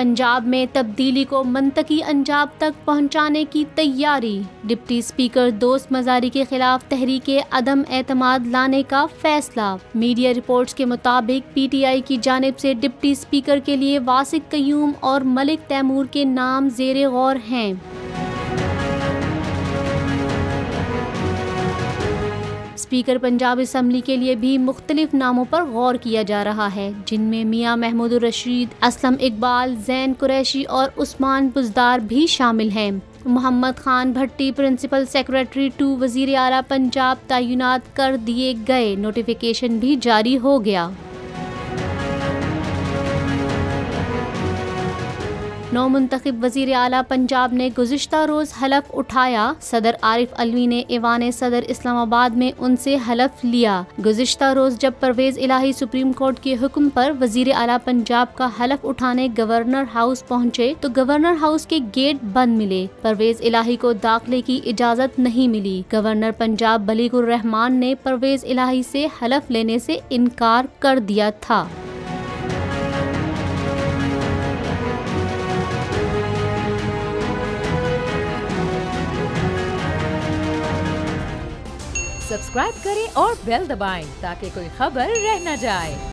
पंजाब में तब्दीली को मंतकी अंजाम तक पहुंचाने की तैयारी। डिप्टी स्पीकर दोस्त मजारी के खिलाफ तहरीके अदम एतमाद लाने का फैसला। मीडिया रिपोर्ट्स के मुताबिक PTI की जानिब से डिप्टी स्पीकर के लिए वासिक कयूम और मलिक तैमूर के नाम ज़ेरे गौर हैं। स्पीकर पंजाब असम्बली के लिए भी मुख्तलिफ नामों पर गौर किया जा रहा है, जिनमें मियां महमूदुर रशीद, असलम इकबाल, जैन कुरैशी और उस्मान बुज़दार भी शामिल हैं। मोहम्मद खान भट्टी प्रिंसिपल सेक्रेटरी टू वज़ीर आला पंजाब तैनात कर दिए गए। नोटिफिकेशन भी जारी हो गया। नौमुंतखब वज़ीर आला पंजाब ने गुज़िश्ता रोज़ हलफ उठाया। सदर आरिफ अलवी ने ईवान सदर इस्लामाबाद में उनसे हलफ लिया। गुज़िश्ता रोज़ जब परवेज़ इलाही सुप्रीम कोर्ट के हुक्म पर वज़ीर आला पंजाब का हलफ उठाने गवर्नर हाउस पहुँचे तो गवर्नर हाउस के गेट बंद मिले। परवेज़ इलाही को दाखिले की इजाज़त नहीं मिली। गवर्नर पंजाब बलीगुर रहमान ने परवेज़ इलाही से हलफ लेने से इनकार कर दिया था। सब्सक्राइब करें और बेल दबाएं ताकि कोई खबर रह न जाए।